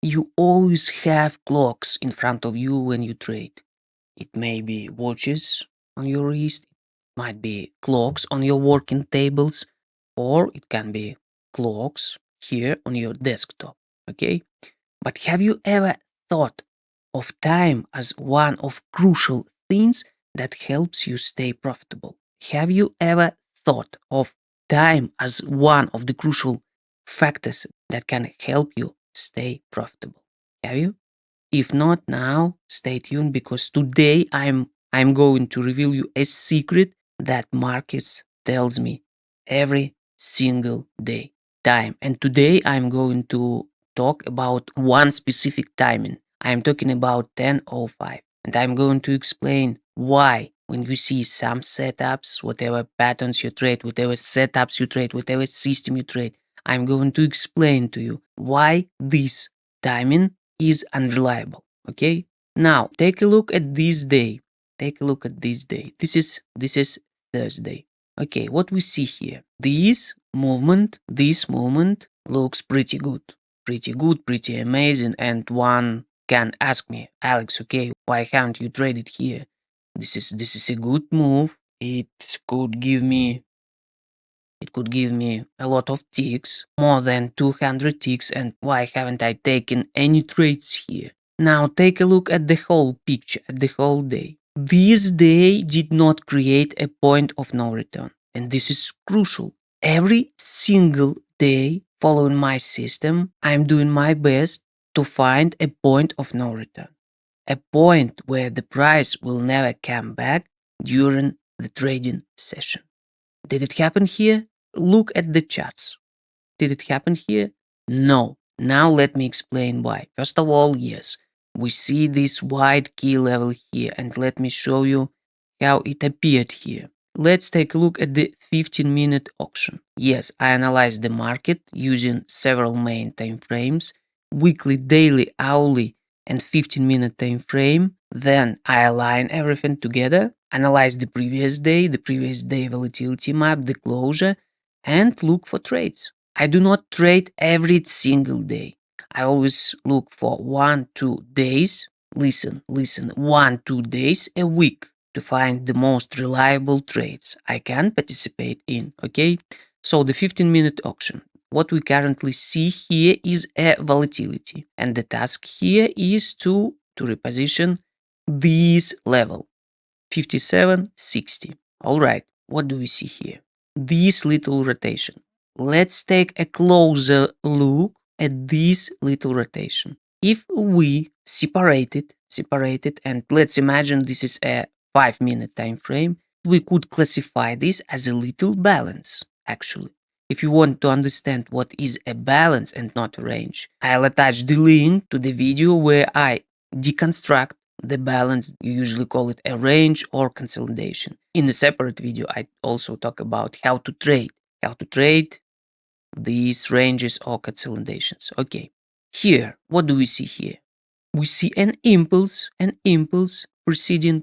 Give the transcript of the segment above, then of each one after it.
You always have clocks in front of you when you trade. It may be watches on your wrist, it might be clocks on your working tables, or it can be clocks here on your desktop. Okay? But have you ever thought of time as one of crucial things that helps you stay profitable? Have you ever thought of time as one of the crucial factors that can help you stay profitable? Have you? If not now, stay tuned because today I'm going to reveal you a secret that markets tells me every single day time. And today I'm going to talk about one specific timing. I'm talking about 10:05 and I'm going to explain why when you see some setups, whatever patterns you trade, whatever setups you trade, whatever system you trade, I'm going to explain to you why this timing is unreliable. Okay. Now take a look at this day. Take a look at this day. This is Thursday. Okay, what we see here. This movement looks pretty good. Pretty good, pretty amazing. And one can ask me, Alex, okay, why haven't you traded here? This is a good move. It could give me a lot of ticks, more than 200 ticks, and why haven't I taken any trades here? Now take a look at the whole picture, at the whole day. This day did not create a point of no return, and this is crucial. Every single day following my system, I'm doing my best to find a point of no return, a point where the price will never come back during the trading session. Did it happen here? Look at the charts. Did it happen here? No. Now let me explain why. First of all, yes, we see this wide key level here, and let me show you how it appeared here. Let's take a look at the 15-minute auction. Yes, I analyzed the market using several main time frames, weekly, daily, hourly, and 15-minute time frame. Then I align everything together, analyze the previous day volatility map, the closure, and look for trades. I do not trade every single day. I always look for 1-2 days. Listen, 1-2 days a week to find the most reliable trades I can participate in. Okay, so the 15-minute auction. What we currently see here is a volatility, and the task here is to reposition this level 57.60. All right, what do we see here? This little rotation. Let's take a closer look at this little rotation. If we separate it, and let's imagine this is a 5-minute time frame, we could classify this as a little balance, actually. If you want to understand what is a balance and not a range, I'll attach the link to the video where I deconstruct the balance. You usually call it a range or consolidation. In a separate video, I also talk about how to trade these ranges or consolidations. Okay, here, what do we see here? We see an impulse preceding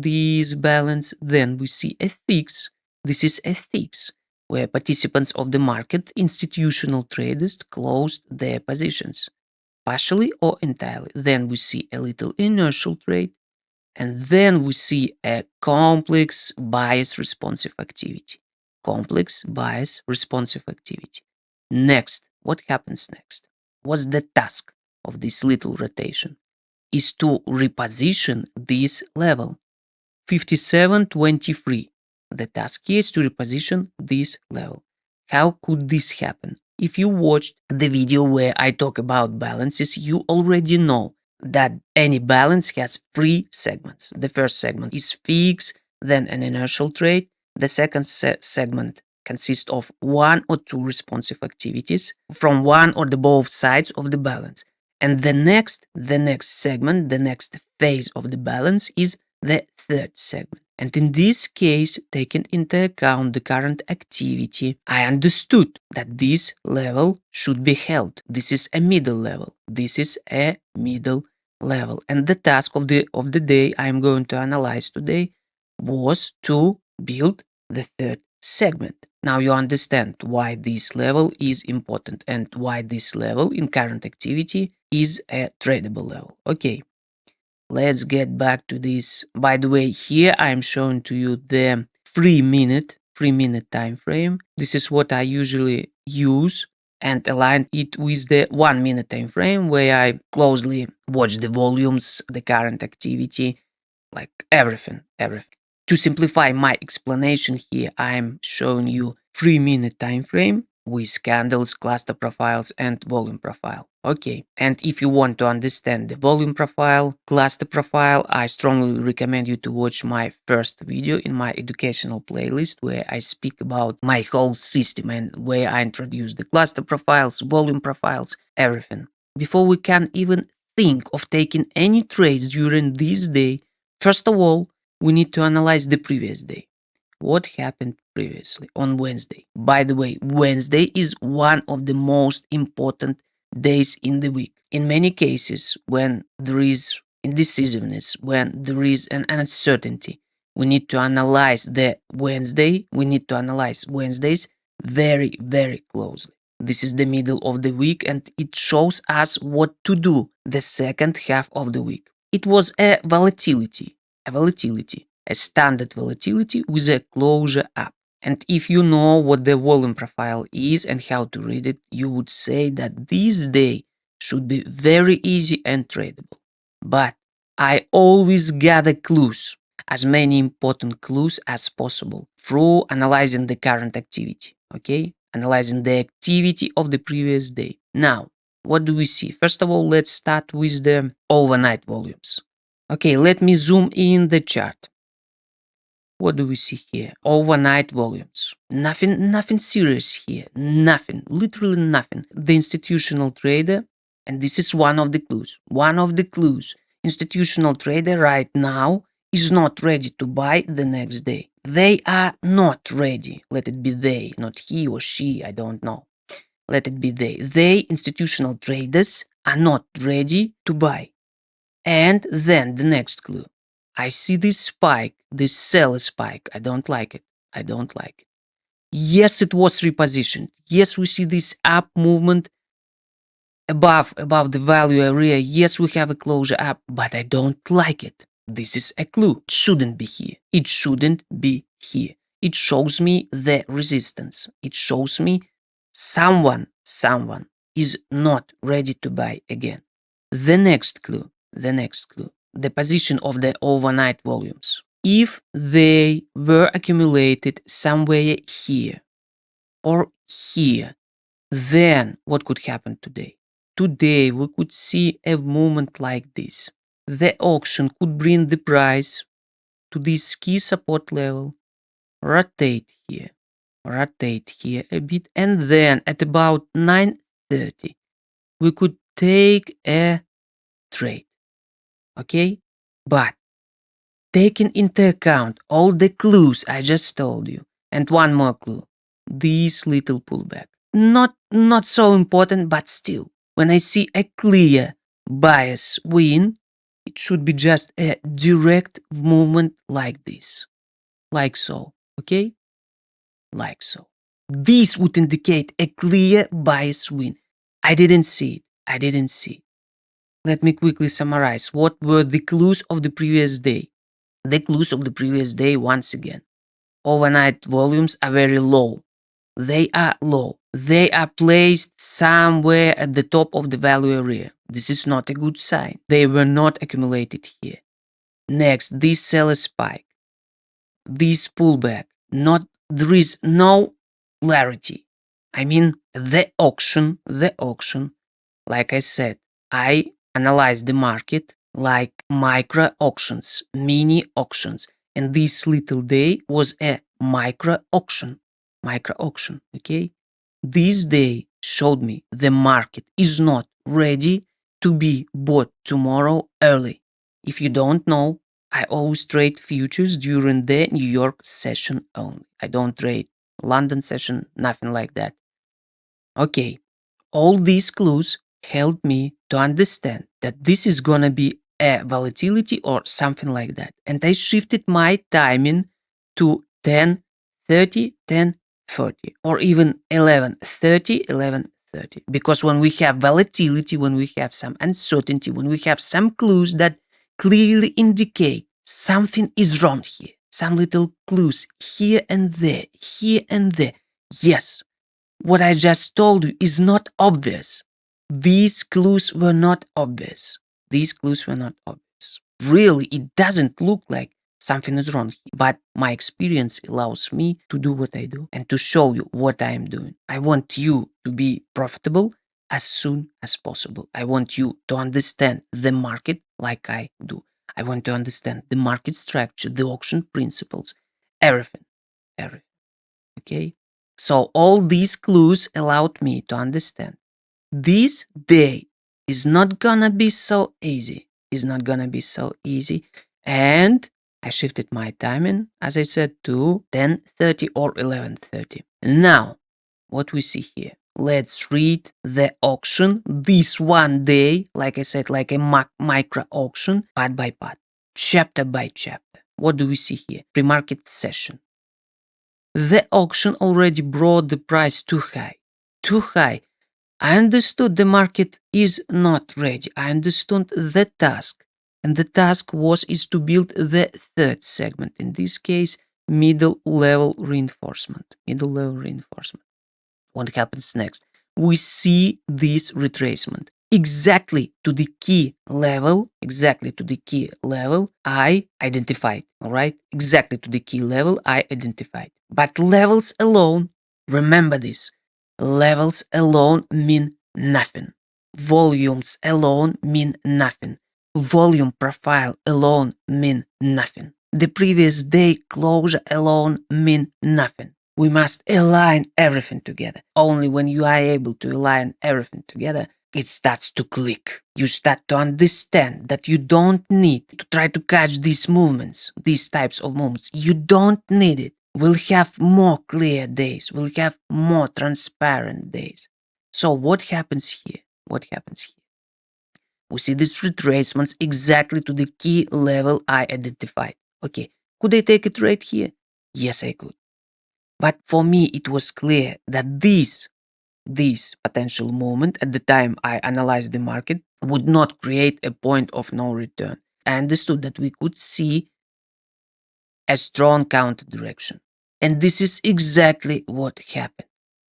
this balance. Then we see a fix. This is a fix where participants of the market, institutional traders, closed their positions partially or entirely. Then we see a little inertial trade, and then we see a complex bias responsive activity. Next, what happens next? What's the task of this little rotation? Is to reposition this level 57.23. The task is to reposition this level. How could this happen? If you watched the video where I talk about balances, you already know that any balance has 3 segments. The first segment is fix, then an inertial trade. The second segment consists of 1 or 2 responsive activities from one or the both sides of the balance. And the next segment, the next phase of the balance is the third segment. And in this case, taking into account the current activity, I understood that this level should be held. This is a middle level. And the task of the day I'm going to analyze today was to build the third segment. Now you understand why this level is important and why this level in current activity is a tradable level. Okay, let's get back to this. By the way, here I'm showing to you the 3 minute time frame. This is what I usually use and align it with the 1 minute time frame where I closely watch the volumes, the current activity, like everything. To simplify my explanation here, I'm showing you 3 minute time frame with candles, cluster profiles, and volume profile. Okay, and if you want to understand the volume profile, cluster profile, I strongly recommend you to watch my first video in my educational playlist where I speak about my whole system and where I introduce the cluster profiles, volume profiles, everything. Before we can even think of taking any trades during this day, first of all, we need to analyze the previous day. What happened previously on Wednesday? By the way, Wednesday is one of the most important days in the week. In many cases, when there is indecisiveness, when there is an uncertainty, we need to analyze we need to analyze Wednesdays very, very closely. This is the middle of the week and it shows us what to do the second half of the week. It was a volatility, a standard volatility with a closure up. And if you know what the volume profile is and how to read it, you would say that this day should be very easy and tradable. But I always gather clues, as many important clues as possible, through analyzing the current activity, okay? Analyzing the activity of the previous day. Now, what do we see? First of all, let's start with the overnight volumes. Okay, let me zoom in the chart. What do we see here? Overnight volumes. Nothing serious here. Nothing. Literally nothing. The institutional trader, and this is one of the clues. One of the clues. Institutional trader right now is not ready to buy the next day. They are not ready. Let it be they, not he or she, I don't know. Let it be they. They, institutional traders, are not ready to buy. And then the next clue. I see this spike, this sell spike. I don't like it. I don't like it. Yes, it was repositioned. Yes, we see this up movement above the value area. Yes, we have a closure up, but I don't like it. This is a clue. It shouldn't be here. It shouldn't be here. It shows me the resistance. It shows me someone is not ready to buy again. The next clue, the position of the overnight volumes. If they were accumulated somewhere here or here, then what could happen today? Today we could see a movement like this. The auction could bring the price to this key support level, rotate here a bit, and then at about 9:30 we could take a trade. Okay? But taking into account all the clues I just told you, and one more clue, this little pullback. Not so important, but still, when I see a clear bias win, it should be just a direct movement like this. Like so, okay? Like so. This would indicate a clear bias win. I didn't see it. I didn't see it. Let me quickly summarize what were the clues of the previous day. The clues of the previous day, once again. Overnight volumes are very low. They are low. They are placed somewhere at the top of the value area. This is not a good sign. They were not accumulated here. Next, this seller spike. This pullback. There is no clarity. I mean, the auction, like I said, I analyze the market like micro auctions, mini auctions. And this little day was a micro auction, okay? This day showed me the market is not ready to be bought tomorrow early. If you don't know, I always trade futures during the New York session only. I don't trade London session, nothing like that. Okay, all these clues helped me to understand that this is gonna be a volatility or something like that. And I shifted my timing to 10:30, 11:30 or even 11:30. Because when we have volatility, when we have some uncertainty, when we have some clues that clearly indicate something is wrong here, some little clues here and there, here and there. Yes, what I just told you is not obvious. These clues were not obvious. These clues were not obvious. Really, it doesn't look like something is wrong here. But my experience allows me to do what I do and to show you what I am doing. I want you to be profitable as soon as possible. I want you to understand the market like I do. I want to understand the market structure, the auction principles, everything. Everything. Okay? So all these clues allowed me to understand this day is not gonna be so easy. It's not gonna be so easy. And I shifted my timing, as I said, to 10:30 or 11:30. Now, what we see here. Let's read the auction this one day, like I said, like a micro auction, part by part, chapter by chapter. What do we see here? Pre-market session. The auction already brought the price too high. Too high. I understood the market is not ready. I understood the task. And the task is to build the third segment. In this case, middle level reinforcement. Middle level reinforcement. What happens next? We see this retracement. Exactly to the key level I identified, all right? Exactly to the key level I identified. But levels alone, remember this, levels alone mean nothing. Volumes alone mean nothing. Volume profile alone mean nothing. The previous day closure alone mean nothing. We must align everything together. Only when you are able to align everything together, it starts to click. You start to understand that you don't need to try to catch these movements, these types of movements. You don't need it. We'll have more clear days. We'll have more transparent days. So what happens here? What happens here? We see these retracements exactly to the key level I identified. Okay, could I take a trade here? Yes, I could. But for me, it was clear that this potential moment at the time I analyzed the market would not create a point of no return. I understood that we could see a strong counter direction. And this is exactly what happened.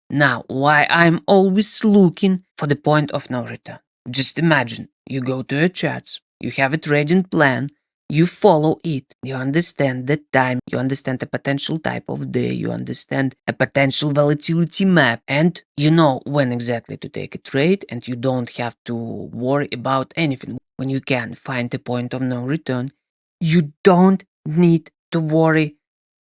Now, why I'm always looking for the point of no return. Just imagine, you go to your charts, you have a trading plan, you follow it, you understand the time, you understand the potential type of day, you understand a potential volatility map, and you know when exactly to take a trade, and you don't have to worry about anything. When you can find a point of no return, you don't need to worry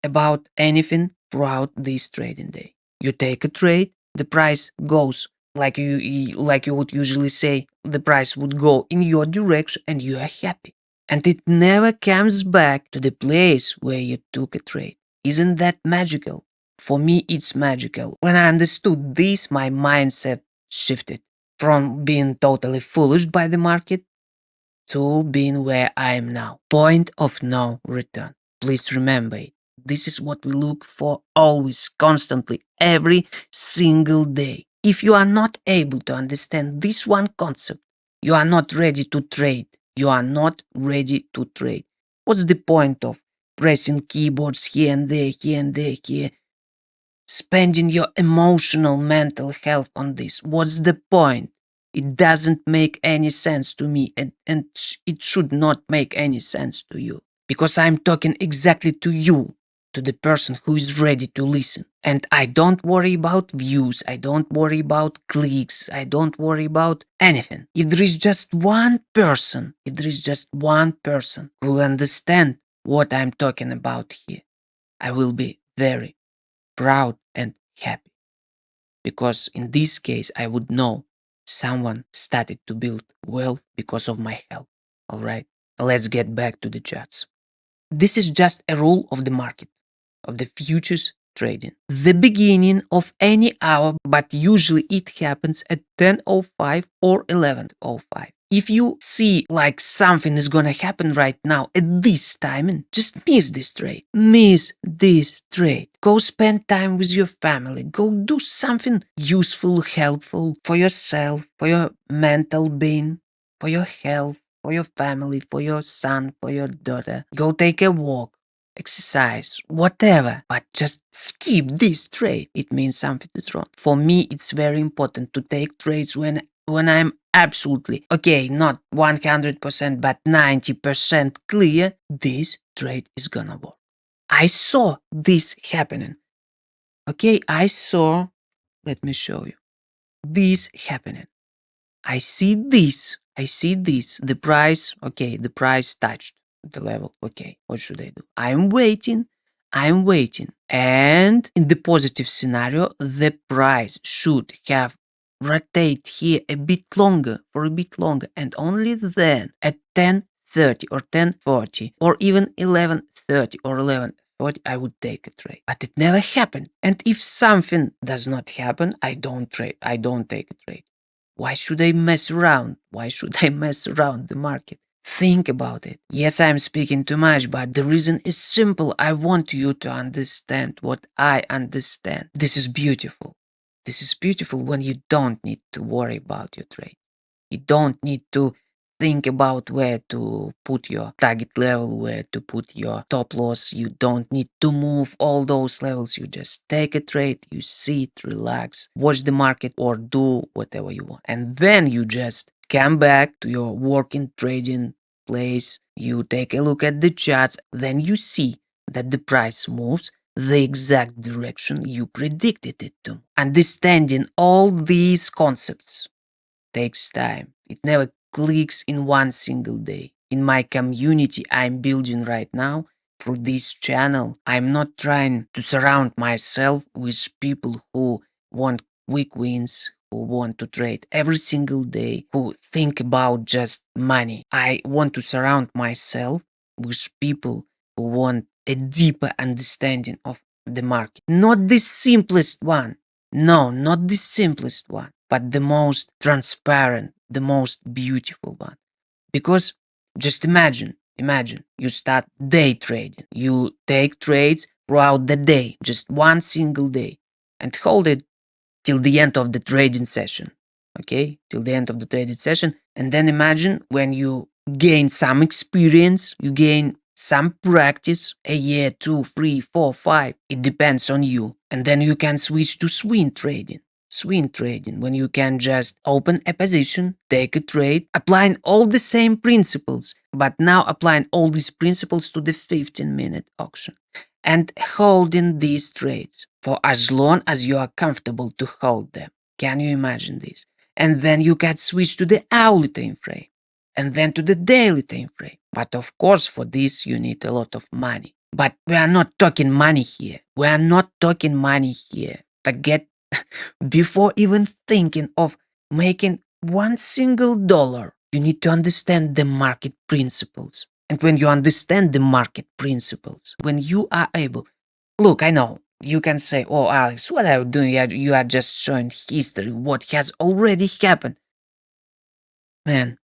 about anything throughout this trading day. You take a trade, the price goes like you would usually say, the price would go in your direction and you are happy. And it never comes back to the place where you took a trade. Isn't that magical? For me, it's magical. When I understood this, my mindset shifted from being totally foolish by the market to being where I am now. Point of no return. Please remember it. This is what we look for always, constantly, every single day. If you are not able to understand this one concept, you are not ready to trade. You are not ready to trade. What's the point of pressing keyboards here and there, here and there, here? Spending your emotional mental health on this. What's the point? It doesn't make any sense to me, and it should not make any sense to you. Because I'm talking exactly to you, to the person who is ready to listen. And I don't worry about views, I don't worry about clicks, I don't worry about anything. If there is just one person, who will understand what I'm talking about here, I will be very proud and happy. Because in this case, I would know someone started to build wealth because of my help. All right, let's get back to the charts. This is just a rule of the market, of the futures trading. The beginning of any hour, but usually it happens at 10:05 or 11:05. if you see like something is gonna happen right now at this timing, just miss this trade. Miss this trade. Go spend time with your family. Go do something useful, helpful for yourself, for your mental being, for your health, for your family, for your son, for your daughter. Go take a walk, exercise, whatever, but just skip this trade. It means something is wrong. For me, it's very important to take trades when I'm absolutely okay, not 100%, but 90% clear this trade is gonna work. I saw this happening. Okay, let me show you this happening. I see this. The price, okay, the price touched the level. Okay, what should I do? I'm waiting. And in the positive scenario, the price should have rotate here for a bit longer, and only then at 10:30 or 10:40 or even 11:30 or 11:40, I would take a trade. But it never happened. And if something does not happen, I don't trade. I don't take a trade. Why should I mess around? Why should I mess around the market? Think about it. Yes, I'm speaking too much, but the reason is simple. I want you to understand what I understand. This is beautiful. This is beautiful when you don't need to worry about your trade. You don't need to think about where to put your target level, where to put your stop loss. You don't need to move all those levels. You just take a trade, you sit, relax, watch the market, or do whatever you want. And then you just come back to your working trading place. You take a look at the charts, then you see that the price moves the exact direction you predicted it to. Understanding all these concepts takes time. It never clicks in one single day. In my community I'm building right now through this channel, I'm not trying to surround myself with people who want quick wins, who want to trade every single day, who think about just money. I want to surround myself with people who want a deeper understanding of the market. Not the simplest one. No, not the simplest one, but the most transparent, the most beautiful one. Because just imagine you start day trading. You take trades throughout the day, just one single day, and hold it till the end of the trading session. Okay, till the end of the trading session. And then imagine when you gain some experience, you gain some practice, a year, 2, 3, 4, 5. It depends on you. And then you can switch to swing trading. Swing trading, when you can just open a position, take a trade, applying all the same principles, but now applying all these principles to the 15-minute auction and holding these trades for as long as you are comfortable to hold them. Can you imagine this? And then you can switch to the hourly time frame and then to the daily time frame. But of course, for this, you need a lot of money. But we are not talking money here. We are not talking money here. Forget, before even thinking of making one single dollar, you need to understand the market principles. And when you understand the market principles, when you are able, look, I know you can say, oh, Alex, what are you doing? You are just showing history, what has already happened. Man,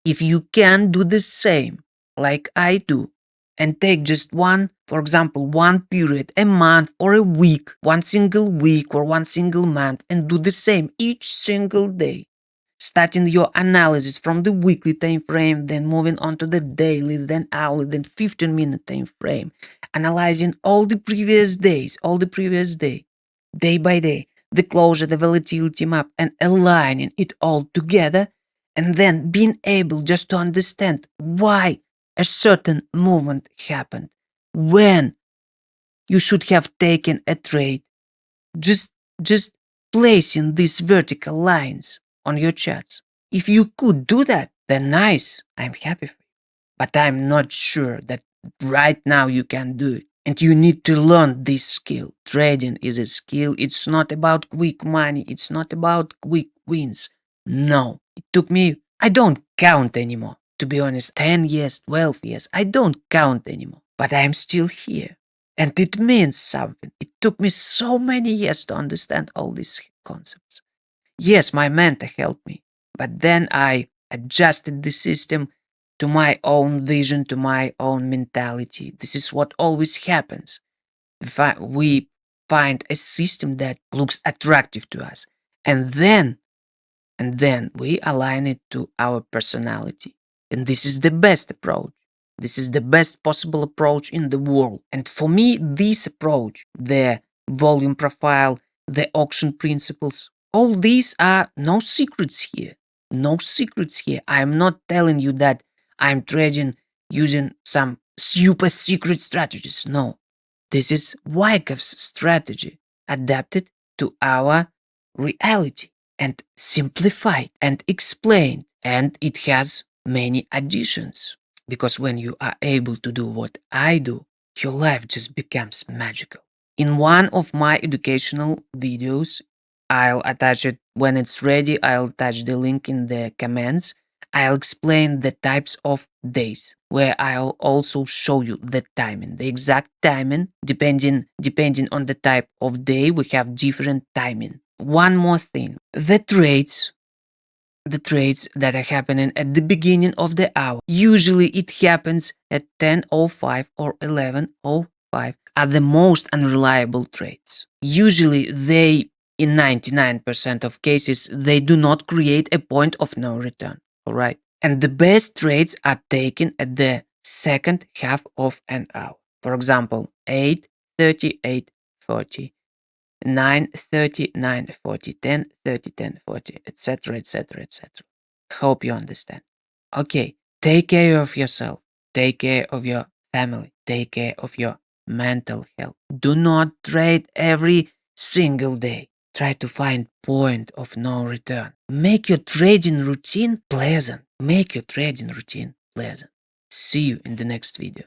if you can do the same like I do and take just one, for example, one period, a month or a week, one single week or one single month, and do the same each single day, starting your analysis from the weekly time frame, then moving on to the daily, then hourly, then 15-minute time frame, analyzing all the previous days, day by day, the closure, the volatility map, and aligning it all together, and then being able just to understand why a certain movement happened, when you should have taken a trade, just placing these vertical lines on your charts. If you could do that, then nice, I'm happy for you. But I'm not sure that right now you can do it. And you need to learn this skill. Trading is a skill. It's not about quick money. It's not about quick wins. No, it took me, I don't count anymore. To be honest, 10 years, 12 years, I don't count anymore. But I'm still here. And it means something. It took me so many years to understand all these concepts. Yes, my mentor helped me. But then I adjusted the system to my own vision, to my own mentality. This is what always happens. We find a system that looks attractive to us, and then we align it to our personality. And this is the best approach. This is the best possible approach in the world. And for me, this approach, the volume profile, the auction principles, all these are no secrets here. No secrets here. I'm not telling you that I'm trading using some super secret strategies. No. This is Wyckoff's strategy adapted to our reality and simplified and explained. And it has many additions. Because when you are able to do what I do, your life just becomes magical. In one of my educational videos, I'll attach it when it's ready. I'll attach the link in the comments. I'll explain the types of days, where I'll also show you the timing, the exact timing. Depending on the type of day, we have different timing. One more thing, the trades that are happening at the beginning of the hour, usually it happens at 10:05 or 11:05, are the most unreliable trades. Usually they, in 99% of cases, they do not create a point of no return. All right. And the best trades are taken at the second half of an hour. For example, 8:30, 8:40. 9:30, 9:40, 10:30, 10:40, etc., etc., etc. Hope you understand. Okay, take care of yourself. Take care of your family. Take care of your mental health. Do not trade every single day. Try to find point of no return. Make your trading routine pleasant. Make your trading routine pleasant. See you in the next video.